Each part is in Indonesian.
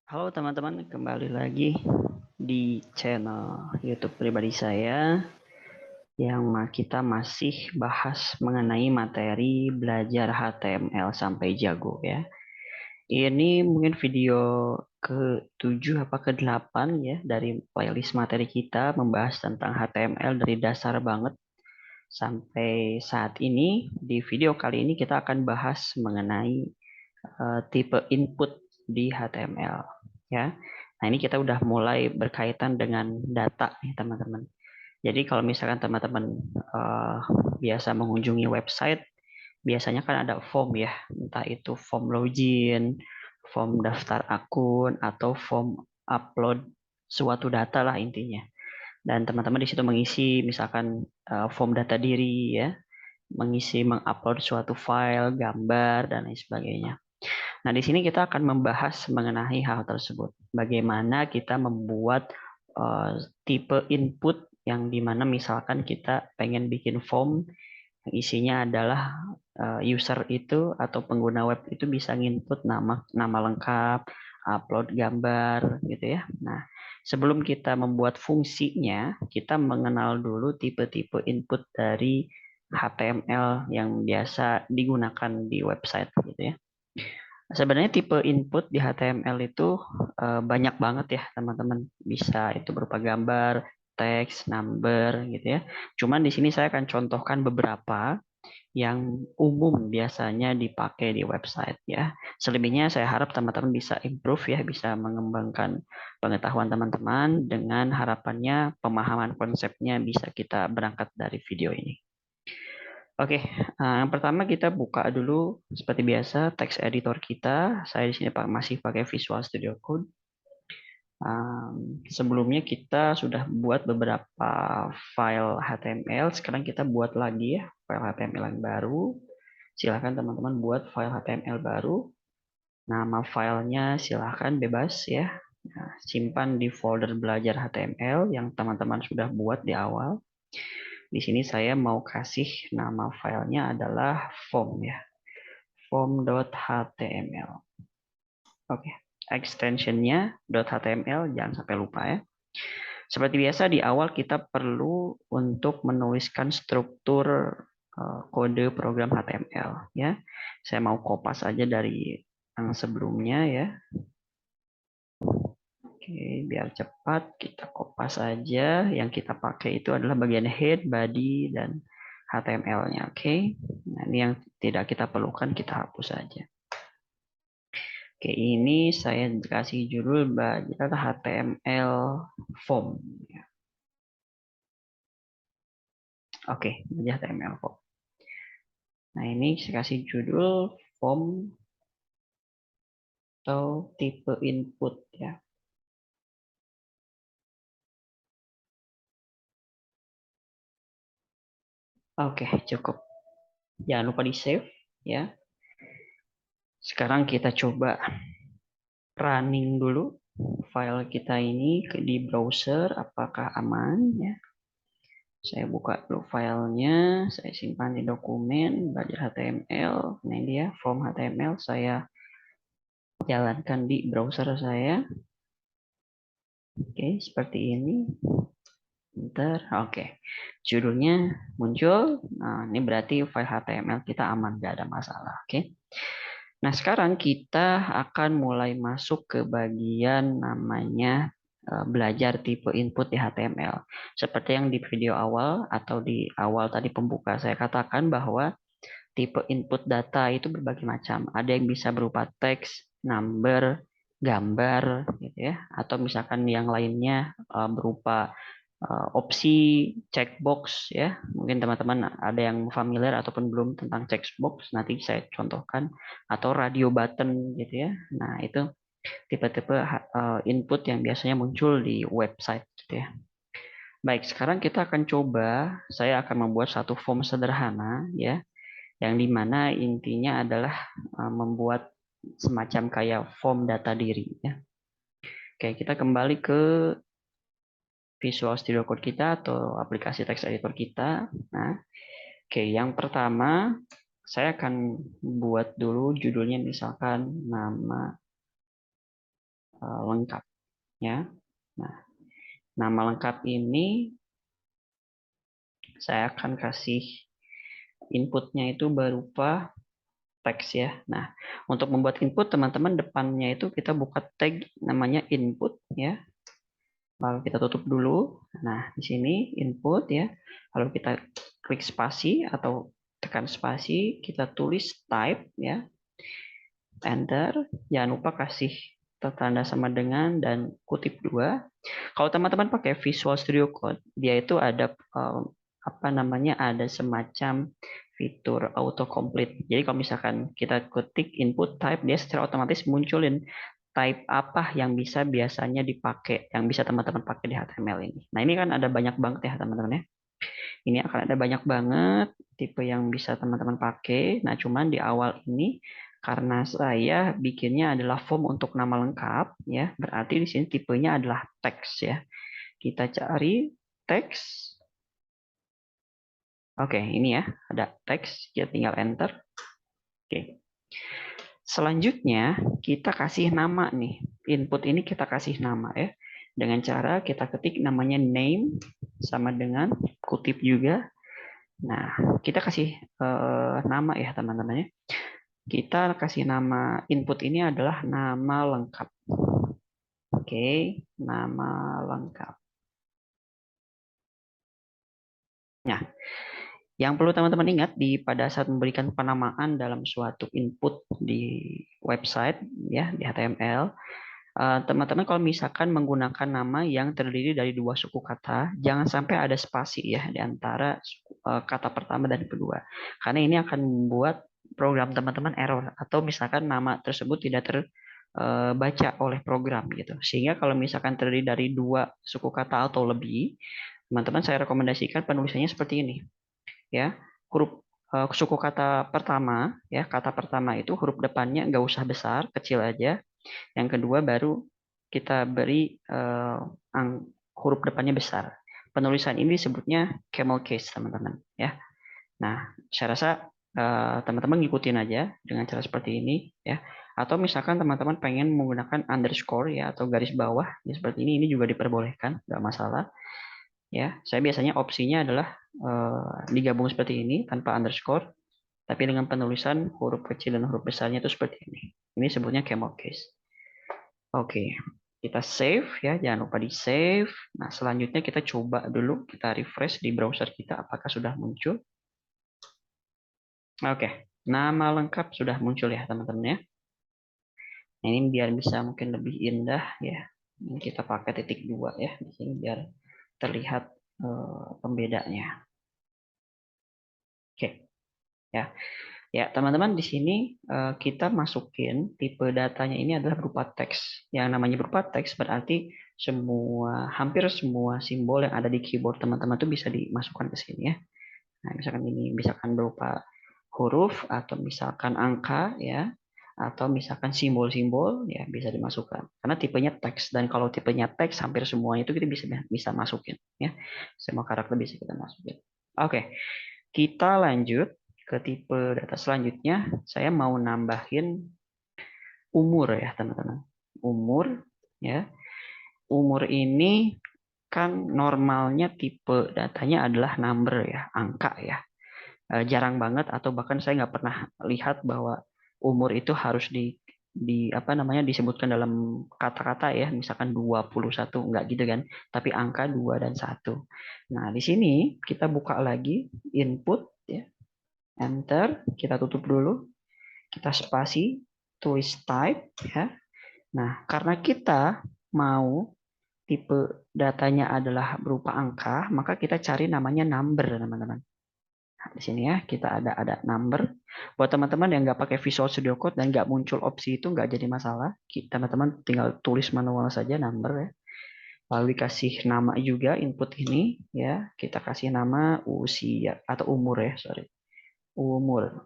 Halo teman-teman, kembali lagi di channel YouTube pribadi saya yang kita masih bahas mengenai materi belajar HTML sampai jago ya. Ini mungkin video ke-7 apa ke-8 ya dari playlist materi kita membahas tentang HTML dari dasar banget sampai saat ini. Di video kali ini kita akan bahas mengenai tipe input di HTML ya. Nah, ini kita udah mulai berkaitan dengan data nih teman-teman. Jadi kalau misalkan teman-teman uh, biasa mengunjungi website, biasanya kan ada form ya, entah itu form login, form daftar akun, atau form upload suatu data lah intinya. Dan teman-teman di situ mengisi misalkan form data diri ya, mengupload suatu file, gambar, dan lain sebagainya. Nah, di sini kita akan membahas mengenai hal tersebut. Bagaimana kita membuat uh, tipe input yang dimana misalkan kita pengen bikin form yang isinya adalah user itu atau pengguna web itu bisa nginput nama lengkap, upload gambar gitu ya. Nah, sebelum kita membuat fungsinya, kita mengenal dulu tipe-tipe input dari HTML yang biasa digunakan di website gitu ya. Sebenarnya tipe input di HTML itu banyak banget ya teman-teman. Bisa itu berupa gambar, teks, number gitu ya. Cuman di sini saya akan contohkan beberapa yang umum biasanya dipakai di website ya. Selebihnya saya harap teman-teman bisa improve ya, bisa mengembangkan pengetahuan teman-teman dengan harapannya pemahaman konsepnya bisa kita berangkat dari video ini. Oke, yang pertama kita buka dulu seperti biasa teks editor kita. Saya di sini masih pakai Visual Studio Code. Sebelumnya kita sudah buat beberapa file HTML. Sekarang kita buat lagi ya file HTML yang baru. Silahkan teman-teman buat file HTML baru. Nama filenya silahkan bebas ya. Nah, simpan di folder belajar HTML yang teman-teman sudah buat di awal. Di sini saya mau kasih nama filenya adalah form ya. Form.html. Oke, extensionnya .html jangan sampai lupa ya. Seperti biasa di awal kita perlu untuk menuliskan struktur kode program HTML ya. Saya mau kopas aja dari yang sebelumnya ya. Oke, biar cepat kita kopas aja. Yang kita pakai itu adalah bagian head, body, dan HTML-nya. Oke, nah ini yang tidak kita perlukan kita hapus saja. Oke, ini saya kasih judul belajar HTML form. Oke, belajar HTML form. Nah, ini saya kasih judul form atau tipe input ya. Oke, cukup. Jangan lupa di save ya. Sekarang kita coba running dulu file kita ini di browser apakah aman ya. Saya buka dulu filenya, saya simpan di dokumen belajar HTML. Nah, ini dia form HTML saya jalankan di browser saya. Oke, seperti ini. Bentar, oke. Judulnya muncul. Nah, ini berarti file HTML kita aman, nggak ada masalah. Oke. Nah, sekarang kita akan mulai masuk ke bagian namanya belajar tipe input di HTML. Seperti yang di video awal atau di awal tadi pembuka saya katakan bahwa tipe input data itu berbagai macam. Ada yang bisa berupa teks, number, gambar, gitu ya. Atau misalkan yang lainnya berupa opsi checkbox ya. Mungkin teman-teman ada yang familiar ataupun belum tentang checkbox, nanti saya contohkan atau radio button gitu ya. Nah, itu tipe-tipe input yang biasanya muncul di website gitu ya. Baik, sekarang kita akan coba, saya akan membuat satu form sederhana ya, yang dimana intinya adalah membuat semacam kayak form data diri ya. Oke, kita kembali ke Visual Studio Code kita atau aplikasi text editor kita. Nah, oke, yang pertama saya akan buat dulu judulnya misalkan nama lengkap ya. Nah, nama lengkap ini saya akan kasih inputnya itu berupa teks ya. Nah, untuk membuat input teman-teman depannya itu kita buka tag namanya input ya. Lalu kita tutup dulu. Nah, di sini input ya. Lalu kita klik spasi atau tekan spasi, kita tulis type ya. Enter. Jangan lupa kasih tanda sama dengan dan kutip 2. Kalau teman-teman pakai Visual Studio Code, dia itu ada apa namanya, ada semacam fitur autocomplete. Jadi kalau misalkan kita ketik input type, dia secara otomatis munculin type apa yang bisa biasanya dipakai, yang bisa teman-teman pakai di HTML ini. Nah, ini kan ada banyak banget ya teman-teman ya. Ini akan ada banyak banget tipe yang bisa teman-teman pakai. Nah, cuman di awal ini karena saya bikinnya adalah form untuk nama lengkap ya, berarti di sini tipenya adalah teks ya. Kita cari teks. Oke, ini ya, ada teks, kita tinggal enter. Oke. Selanjutnya kita kasih nama nih. Input ini kita kasih nama ya. Dengan cara kita ketik namanya name sama dengan kutip juga. Nah, kita kasih nama ya teman-teman ya. Kita kasih nama input ini adalah nama lengkap. Oke, nama lengkap. Nah, yang perlu teman-teman ingat pada saat memberikan penamaan dalam suatu input di website ya di HTML, teman-teman kalau misalkan menggunakan nama yang terdiri dari 2 suku kata, jangan sampai ada spasi ya di antara kata pertama dan kedua. Karena ini akan membuat program teman-teman error atau misalkan nama tersebut tidak terbaca oleh program gitu. Sehingga kalau misalkan terdiri dari 2 suku kata atau lebih, teman-teman saya rekomendasikan penulisannya seperti ini ya. Huruf suku kata pertama ya, kata pertama itu huruf depannya nggak usah besar, kecil aja. Yang kedua baru kita beri huruf depannya besar. Penulisan ini disebutnya camel case teman-teman ya. Nah, saya rasa teman-teman ngikutin aja dengan cara seperti ini ya. Atau misalkan teman-teman pengen menggunakan underscore ya atau garis bawah ya seperti ini juga diperbolehkan, nggak masalah. Ya, saya biasanya opsinya adalah digabung seperti ini tanpa underscore, tapi dengan penulisan huruf kecil dan huruf besarnya itu seperti ini. Ini sebutnya camel case. Oke, kita save ya, jangan lupa di save. Nah, selanjutnya kita coba dulu, kita refresh di browser kita apakah sudah muncul. Oke, nama lengkap sudah muncul ya teman-teman ya. Nah, ini biar bisa mungkin lebih indah ya. Ini kita pakai titik 2 ya di sini biar terlihat pembedanya. Oke, ya. Ya, teman-teman di sini kita masukin tipe datanya ini adalah berupa teks. Yang namanya berupa teks berarti hampir semua simbol yang ada di keyboard teman-teman itu bisa dimasukkan ke sini ya. Nah, misalkan ini misalkan berupa huruf atau misalkan angka ya, atau misalkan simbol-simbol ya bisa dimasukkan. Karena tipenya teks dan kalau tipenya teks hampir semuanya itu kita bisa masukin ya. Semua karakter bisa kita masukin. Oke, kita lanjut ke tipe data selanjutnya. Saya mau nambahin umur ya teman-teman. Umur ya. Umur ini kan normalnya tipe datanya adalah number ya, angka ya. Jarang banget atau bahkan saya nggak pernah lihat bahwa umur itu harus di apa namanya disebutkan dalam kata-kata ya, misalkan 21 nggak gitu kan, tapi angka 2 dan 1. Nah, di sini kita buka lagi input ya. Enter, kita tutup dulu, kita spasi, tulis type ya. Nah, karena kita mau tipe datanya adalah berupa angka, maka kita cari namanya number, teman-teman. Nah, di sini ya kita ada number. Buat teman-teman yang nggak pakai Visual Studio Code dan nggak muncul opsi itu nggak jadi masalah. Teman-teman tinggal tulis manual saja number ya. Lalu dikasih nama juga input ini ya. Kita kasih nama usia atau umur ya, sorry. Umur.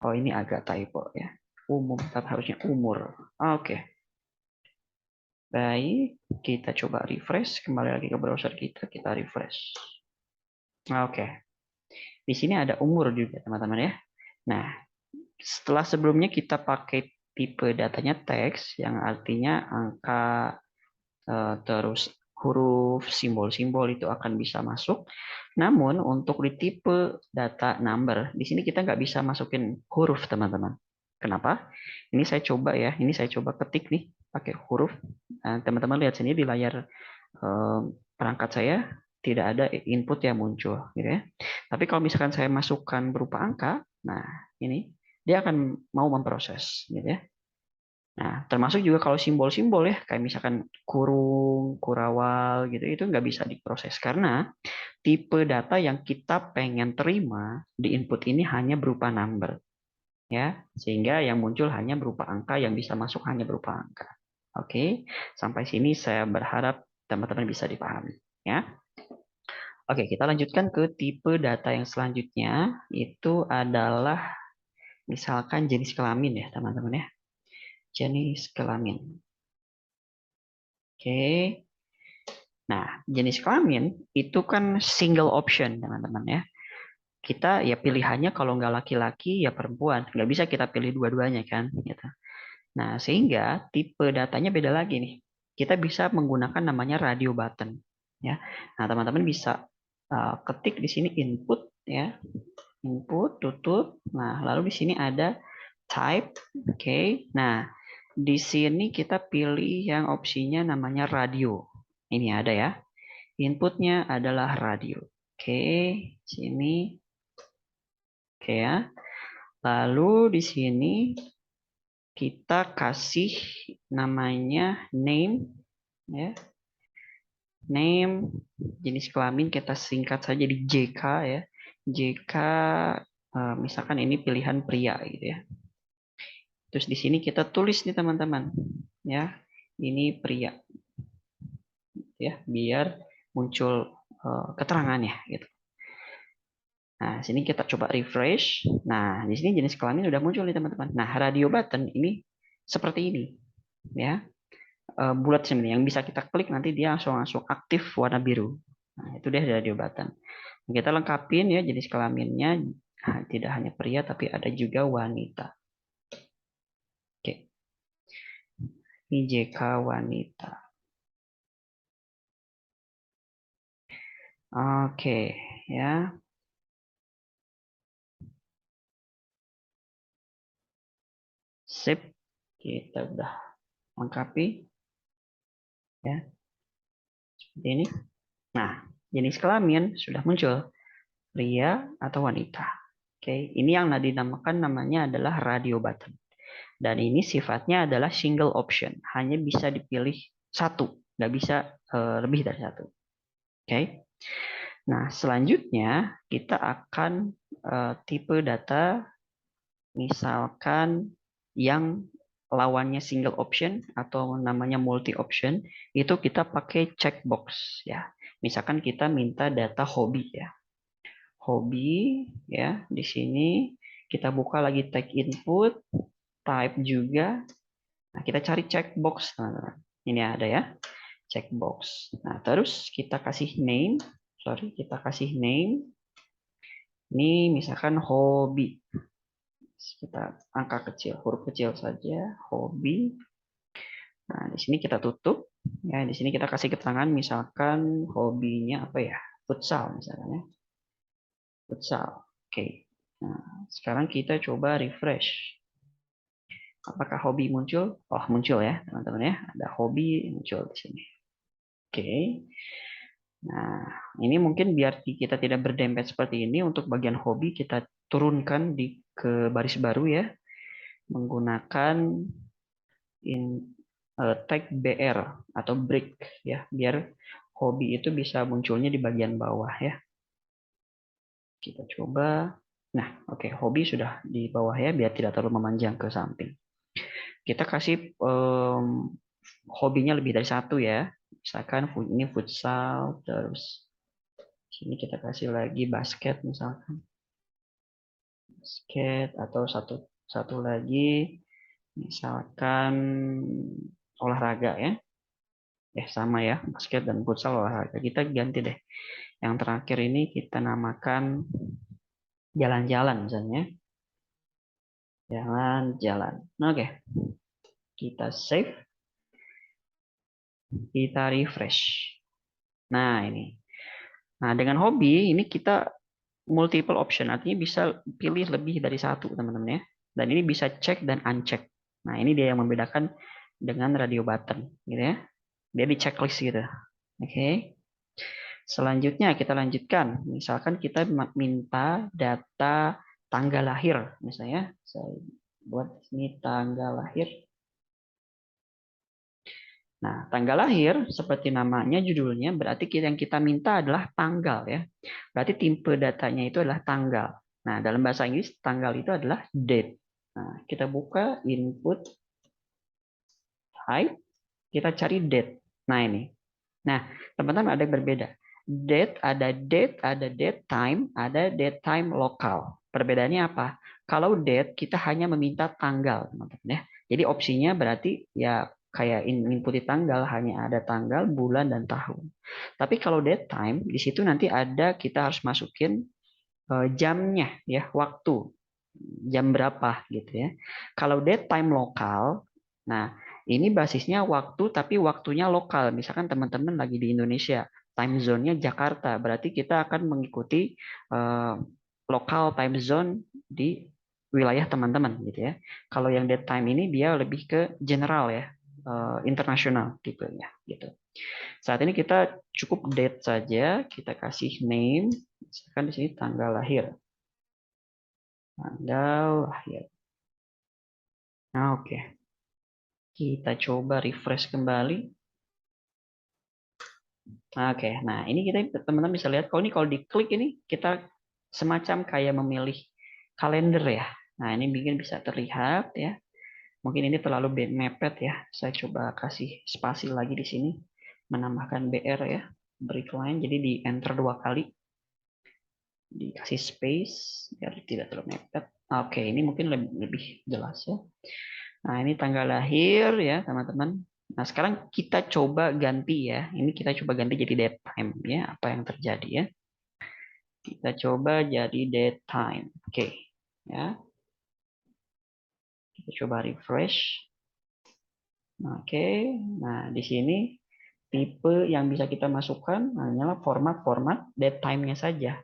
Oh, ini agak typo ya. Umum, tapi harusnya umur. Oke. Baik, kita coba refresh. Kembali lagi ke browser kita, kita refresh. Oke. Di sini ada umur juga, teman-teman ya. Nah, setelah sebelumnya kita pakai tipe datanya teks, yang artinya angka terus huruf, simbol-simbol itu akan bisa masuk. Namun untuk di tipe data number, di sini kita nggak bisa masukin huruf, teman-teman. Kenapa? Ini saya coba ya, ini saya coba ketik nih pakai huruf. Nah, teman-teman lihat sini di layar perangkat saya tidak ada input yang muncul, gitu ya. Tapi kalau misalkan saya masukkan berupa angka, nah ini dia akan mau memproses, gitu ya. Nah, termasuk juga kalau simbol-simbol ya, kayak misalkan kurung, kurawal gitu, itu nggak bisa diproses karena tipe data yang kita pengen terima di input ini hanya berupa number, ya, sehingga yang muncul hanya berupa angka, yang bisa masuk hanya berupa angka. Oke, sampai sini saya berharap teman-teman bisa dipahami, ya. Oke, kita lanjutkan ke tipe data yang selanjutnya, itu adalah misalkan jenis kelamin ya, teman-teman ya. Jenis kelamin. Oke. Nah, jenis kelamin itu kan single option, teman-teman ya. Kita ya pilihannya kalau nggak laki-laki ya perempuan. Nggak bisa kita pilih dua-duanya kan. Gitu. Nah, sehingga tipe datanya beda lagi nih. Kita bisa menggunakan namanya radio button. Ya. Nah, teman-teman bisa ketik di sini input ya. Input, tutup. Nah, lalu di sini ada type. Oke. Nah, di sini kita pilih yang opsinya namanya radio. Ini ada ya. Inputnya adalah radio. Oke, sini. Oke ya. Lalu di sini kita kasih namanya name ya. Name jenis kelamin kita singkat saja di JK ya. JK misalkan ini pilihan pria gitu ya. Terus di sini kita tulis nih teman-teman ya. Ini pria ya biar muncul keterangannya gitu. Nah, sini kita coba refresh. Nah, di sini jenis kelamin udah muncul nih teman-teman. Nah, radio button ini seperti ini, ya. Bulat sebenarnya yang bisa kita klik nanti dia langsung langsung aktif warna biru. Nah, itu dia radio button. Kita lengkapin ya jenis kelaminnya. Nah, tidak hanya pria tapi ada juga wanita. Oke, ini JK wanita. Oke, ya. Sip. Kita udah lengkapi ya. Seperti ini. Nah, jenis kelamin sudah muncul, pria atau wanita. Oke, ini yang dinamakan namanya adalah radio button. Dan ini sifatnya adalah single option, hanya bisa dipilih satu, nggak bisa lebih dari satu. Oke. Nah, selanjutnya kita akan tipe data misalkan yang lawannya single option atau namanya multi option, itu kita pakai checkbox ya. Misalkan kita minta data hobi ya. Hobi ya, di sini kita buka lagi tag input, type juga. Nah, kita cari checkbox. Nah, ini ada ya, checkbox. Nah, terus kita kasih name. Sorry, kita kasih name. Ini misalkan hobi. Kita angka kecil, huruf kecil saja, hobi. Nah, di sini kita tutup. Ya, di sini kita kasih keterangan misalkan hobinya apa ya? Futsal misalkan ya. Futsal. Oke. Nah, sekarang kita coba refresh. Apakah hobi muncul? Oh, muncul ya, teman-teman ya. Ada hobi muncul di sini. Oke. Nah, ini mungkin biar kita tidak berdempet seperti ini, untuk bagian hobi kita turunkan ke baris baru ya, menggunakan tag BR atau break ya, biar hobi itu bisa munculnya di bagian bawah ya. Kita coba. Nah, oke, hobi sudah di bawah ya, biar tidak terlalu memanjang ke samping. Kita kasih hobinya lebih dari satu ya. Misalkan ini futsal, terus sini kita kasih lagi basket misalkan. Basket atau satu satu lagi misalkan olahraga ya. Sama ya, basket dan futsal olahraga. Kita ganti deh. Yang terakhir ini kita namakan jalan-jalan misalnya. Jalan-jalan. Oke, kita save, kita refresh. Nah, ini. Nah, dengan hobi ini kita multiple option, artinya bisa pilih lebih dari satu, teman-teman ya. Dan ini bisa cek dan uncheck. Nah, ini dia yang membedakan dengan radio button, gitu ya. Dia di checklist gitu. Oke. Selanjutnya kita lanjutkan. Misalkan kita minta data tanggal lahir, misalnya saya buat ini tanggal lahir. Nah, tanggal lahir seperti namanya judulnya berarti yang kita minta adalah tanggal ya. Berarti tipe datanya itu adalah tanggal. Nah, dalam bahasa Inggris tanggal itu adalah date. Nah, kita buka input type, kita cari date. Nah, ini. Nah, teman-teman ada yang berbeda. Ada date time, ada date time lokal. Perbedaannya apa? Kalau date kita hanya meminta tanggal, teman-teman ya. Jadi opsinya berarti ya kayak input di tanggal hanya ada tanggal, bulan dan tahun. Tapi kalau date time di situ nanti ada kita harus masukin jamnya ya, waktu jam berapa gitu ya. Kalau date time lokal, nah ini basisnya waktu tapi waktunya lokal. Misalkan teman-teman lagi di Indonesia, time zone-nya Jakarta, berarti kita akan mengikuti lokal time zone di wilayah teman-teman gitu ya. Kalau yang date time ini dia lebih ke general ya, internasional tipenya gitu. Saat ini kita cukup date saja, kita kasih name, misalkan di sini tanggal lahir. Tanggal lahir. Nah, oke. Kita coba refresh kembali. Oke, nah ini kita teman-teman bisa lihat kalau diklik ini kita semacam kayak memilih kalender ya. Nah, ini bikin bisa terlihat ya. Mungkin ini terlalu mepet ya. Saya coba kasih spasi lagi di sini menambahkan BR ya. Break line jadi di enter 2 kali. Dikasih space biar tidak terlalu mepet. Oke, ini mungkin lebih jelas ya. Nah, ini tanggal lahir ya, teman-teman. Nah, sekarang kita coba ganti ya. Ini kita coba ganti jadi date time ya, apa yang terjadi ya. Kita coba jadi date time. Oke. Ya. Kita coba refresh. Oke. Nah, di sini tipe yang bisa kita masukkan hanyalah format-format date time-nya saja.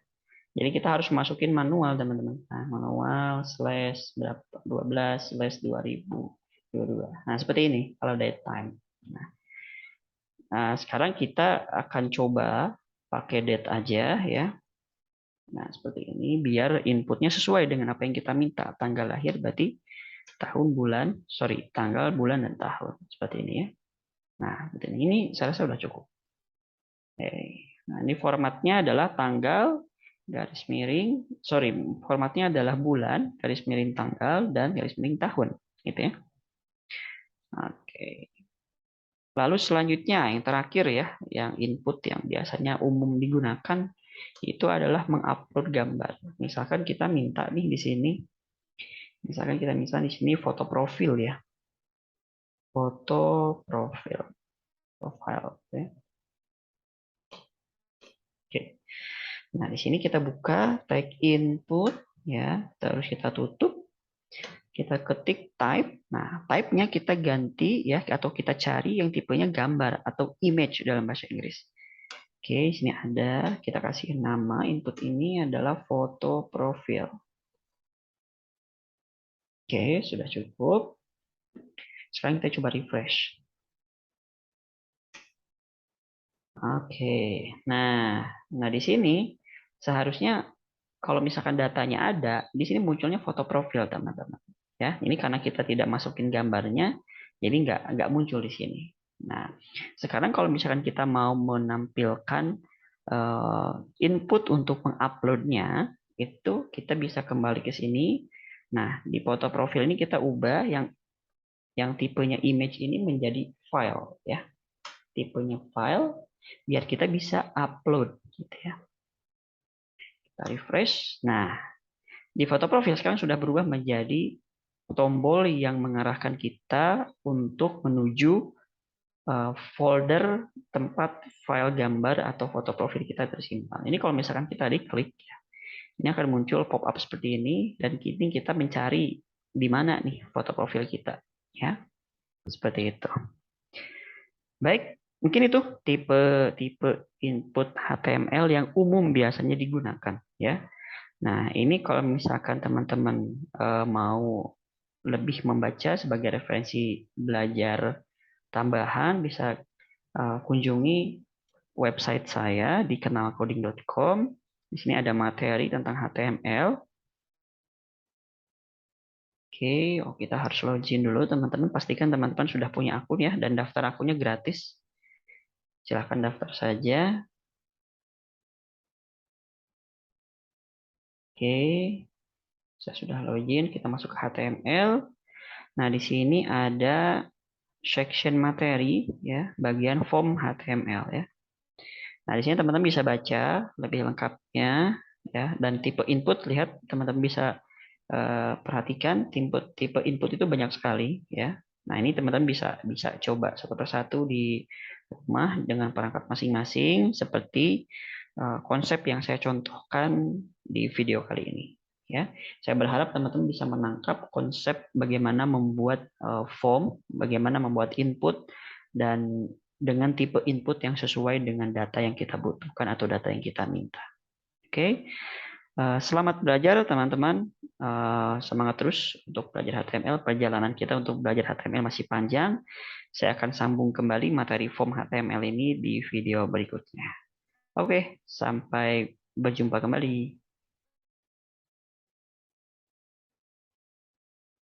Jadi kita harus masukin manual, teman-teman. Nah, manual slash berapa 12 slash 2022. Nah, seperti ini kalau date time. Nah, sekarang kita akan coba pakai date aja ya. Nah, seperti ini biar inputnya sesuai dengan apa yang kita minta. Tanggal lahir berarti tahun, bulan, tanggal, bulan, dan tahun. Seperti ini ya. Nah, seperti ini saya rasa sudah cukup. Oke. Nah, ini formatnya adalah tanggal, garis miring, formatnya adalah bulan, garis miring tanggal, dan garis miring tahun. Gitu ya. Oke. Lalu selanjutnya yang terakhir ya, yang input yang biasanya umum digunakan itu adalah mengupload gambar. Misalkan kita minta nih di sini, misalkan kita minta di sini foto profil ya, foto profil, profile. Ya. Oke. Nah di sini kita buka tag input ya, terus kita tutup, kita ketik type. Nah type-nya kita ganti ya, atau kita cari yang tipenya gambar atau image dalam bahasa Inggris. Oke, sini ada, kita kasih nama input ini adalah foto profil. Oke, sudah cukup. Sekarang kita coba refresh. Oke, nah di sini seharusnya kalau misalkan datanya ada, di sini munculnya foto profil, teman-teman. Ya, ini karena kita tidak masukin gambarnya, jadi nggak muncul di sini. Nah, sekarang kalau misalkan kita mau menampilkan input untuk menguploadnya, itu kita bisa kembali ke sini. Nah, di foto profil ini kita ubah yang tipenya image ini menjadi file, ya. Tipenya file, biar kita bisa upload, gitu ya. Kita refresh. Nah, di foto profil sekarang sudah berubah menjadi tombol yang mengarahkan kita untuk menuju folder tempat file gambar atau foto profil kita tersimpan. Ini kalau misalkan kita diklik, ini akan muncul pop-up seperti ini, dan kini kita mencari di mana nih foto profil kita, ya. Seperti itu. Baik, mungkin itu tipe input HTML yang umum biasanya digunakan, ya. Nah, ini kalau misalkan teman-teman mau lebih membaca sebagai referensi belajar tambahan, bisa kunjungi website saya di kenalcoding.com. Di sini ada materi tentang HTML. Oke, oh kita harus login dulu teman-teman. Pastikan teman-teman sudah punya akun ya, dan daftar akunnya gratis. Silahkan daftar saja. Oke, saya sudah login. Kita masuk ke HTML. Nah, di sini ada section materi ya, bagian form HTML ya. Nah, di sini teman-teman bisa baca lebih lengkapnya ya, dan tipe input, lihat teman-teman bisa perhatikan tipe input itu banyak sekali ya. Nah, ini teman-teman bisa bisa coba satu persatu di rumah dengan perangkat masing-masing seperti konsep yang saya contohkan di video kali ini ya. Saya berharap teman-teman bisa menangkap konsep bagaimana membuat form, bagaimana membuat input, dan dengan tipe input yang sesuai dengan data yang kita butuhkan atau data yang kita minta. Oke, selamat belajar teman-teman. Semangat terus untuk belajar HTML. Perjalanan kita untuk belajar HTML masih panjang. Saya akan sambung kembali materi form HTML ini di video berikutnya. Oke, sampai berjumpa kembali.